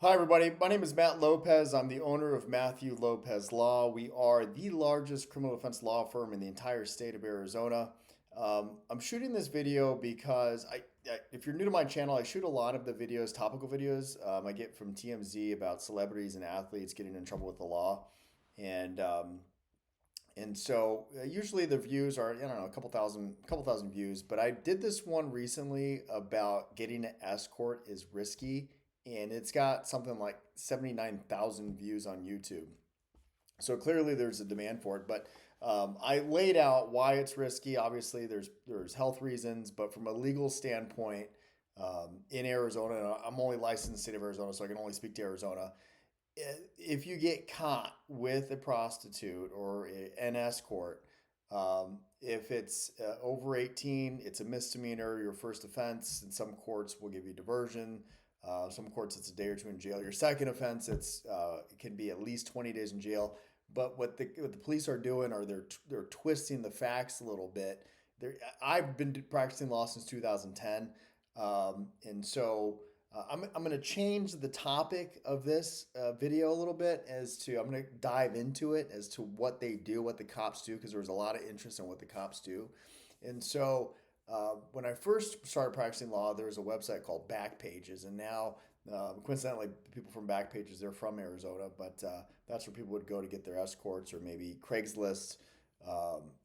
Hi, everybody. My name is Matt Lopez. I'm the owner of Matthew Lopez Law. We are the largest criminal defense law firm in the entire state of Arizona. I'm shooting this video because if you're new to my channel, I shoot a lot of the videos, topical videos I get from TMZ about celebrities and athletes getting in trouble with the law. And usually the views are, I don't know, a couple thousand views. But I did this one recently about getting an escort is risky, and it's got something like 79,000 views on YouTube. So clearly there's a demand for it. But I laid out why it's risky. Obviously, there's health reasons, but from a legal standpoint, in Arizona, and I'm only licensed in the state of Arizona, so I can only speak to Arizona. If you get caught with a prostitute or an escort, if it's over 18, it's a misdemeanor, your first offense. In some courts, will give you diversion. Some courts, it's a day or two in jail. Your second offense, it can be at least 20 days in jail. But what the police are doing are they're twisting the facts a little bit. I've been practicing law since 2010, and so I'm going to change the topic of this video a little bit I'm going to dive into it as to what they do, what the cops do, because there was a lot of interest in what the cops do. And so when I first started practicing law, there was a website called Backpages, and now coincidentally, people from Backpages, they're from Arizona, but that's where people would go to get their escorts, or maybe Craigslist.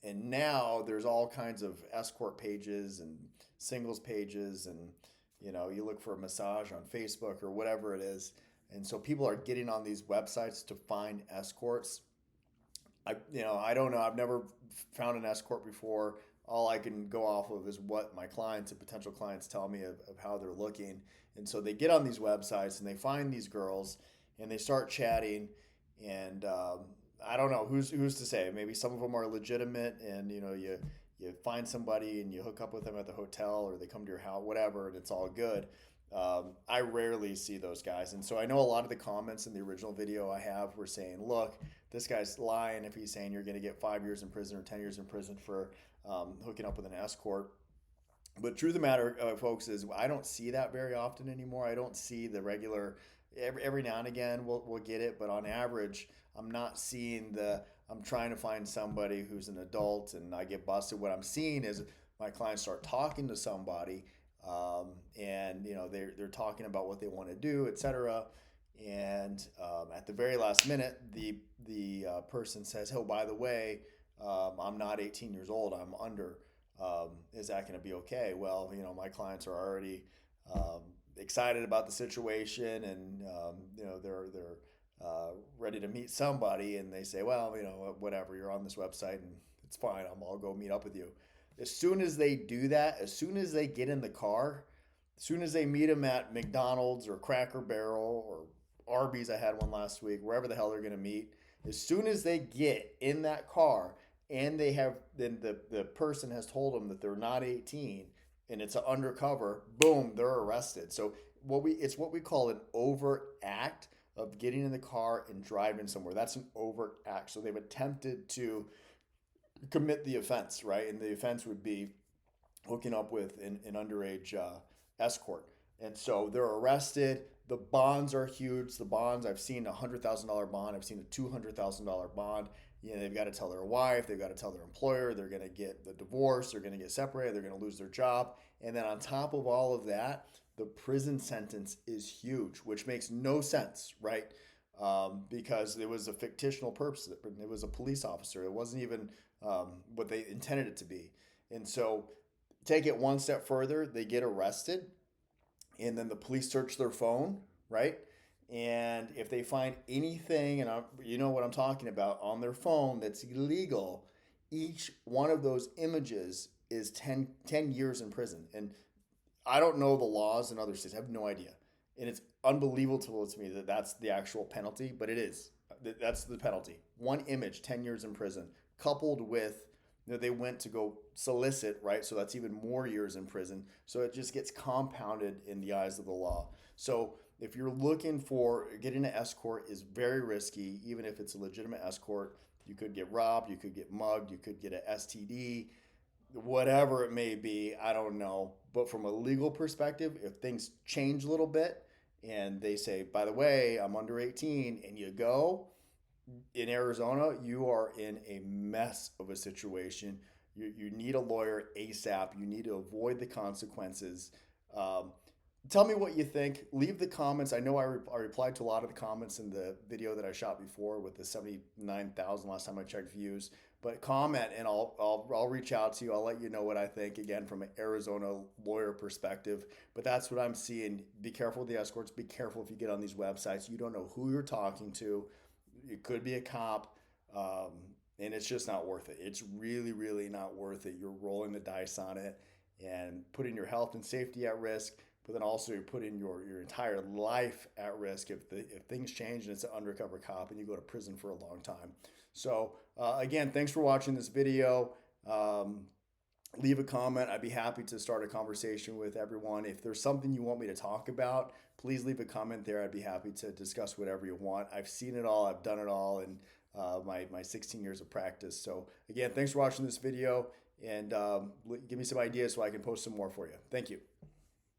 And now there's all kinds of escort pages and singles pages, and you look for a massage on Facebook or whatever it is. And so people are getting on these websites to find escorts. I don't know. I've never found an escort before. All I can go off of is what my clients and potential clients tell me of how they're looking. And so they get on these websites and they find these girls and they start chatting. And I don't know who's to say. Maybe some of them are legitimate, and you find somebody and you hook up with them at the hotel, or they come to your house, whatever, and it's all good. I rarely see those guys. And so I know a lot of the comments in the original video I have were saying, look, this guy's lying if he's saying you're going to get 5 years in prison or 10 years in prison for hooking up with an escort. But truth of the matter, folks, is I don't see that very often anymore. I don't see the regular. Every now and again we'll get it, but on average, I'm not seeing the. I'm trying to find somebody who's an adult, and I get busted. What I'm seeing is my clients start talking to somebody, and they're talking about what they want to do, etc. And at the very last minute, the person says, "Oh, by the way, I'm not 18 years old. I'm under. Is that going to be okay?" Well, my clients are already um, excited about the situation, and they're ready to meet somebody, and they say, "Well, whatever. You're on this website, and it's fine. I'll go meet up with you." As soon as they do that, as soon as they get in the car, as soon as they meet them at McDonald's or Cracker Barrel or Arby's, I had one last week, wherever the hell they're going to meet, as soon as they get in that car and the person has told them that they're not 18 and it's an undercover, boom, they're arrested. So it's what we call an overt act of getting in the car and driving somewhere. That's an overt act. So they've attempted to commit the offense, right? And the offense would be hooking up with an underage escort. And so they're arrested. The bonds are huge. The bonds, I've seen $100,000 bond. I've seen a $200,000 bond. They've got to tell their wife. They've got to tell their employer. They're going to get the divorce. They're going to get separated. They're going to lose their job. And then on top of all of that, the prison sentence is huge, which makes no sense, right? Because it was a fictional purpose. It was a police officer. It wasn't even what they intended it to be. And so take it one step further, they get arrested, and then the police search their phone, right? And if they find anything, and you know what I'm talking about, on their phone that's illegal, each one of those images is 10 years in prison. And I don't know the laws in other states. I have no idea. And it's unbelievable to me that that's the actual penalty, but it is. That's the penalty. One image, 10 years in prison, coupled with they went to go solicit, right? So that's even more years in prison. So it just gets compounded in the eyes of the law. So if you're looking for getting an escort is very risky, even if it's a legitimate escort. You could get robbed, you could get mugged, you could get an STD, whatever it may be, I don't know. But from a legal perspective, if things change a little bit and they say, by the way, I'm under 18, and you go, in Arizona, you are in a mess of a situation. You need a lawyer ASAP. You need to avoid the consequences. Um, Tell me what you think. Leave the comments. I know I replied to a lot of the comments in the video that I shot before with the 79,000 last time I checked views. But comment and I'll reach out to you. I'll let you know what I think again from an Arizona lawyer perspective. But that's what I'm seeing. Be careful with the escorts. Be careful if you get on these websites. You don't know who you're talking to. It could be a cop, um, and it's just not worth it. It's really, really not worth it. You're rolling the dice on it and putting your health and safety at risk, but then also you're putting your entire life at risk if things change and it's an undercover cop and you go to prison for a long time. So again, thanks for watching this video. Um, Leave a comment. I'd be happy to start a conversation with everyone. If there's something you want me to talk about, please leave a comment there. I'd be happy to discuss whatever you want. I've seen it all. I've done it all in my 16 years of practice. So again, thanks for watching this video, and give me some ideas so I can post some more for you. Thank you.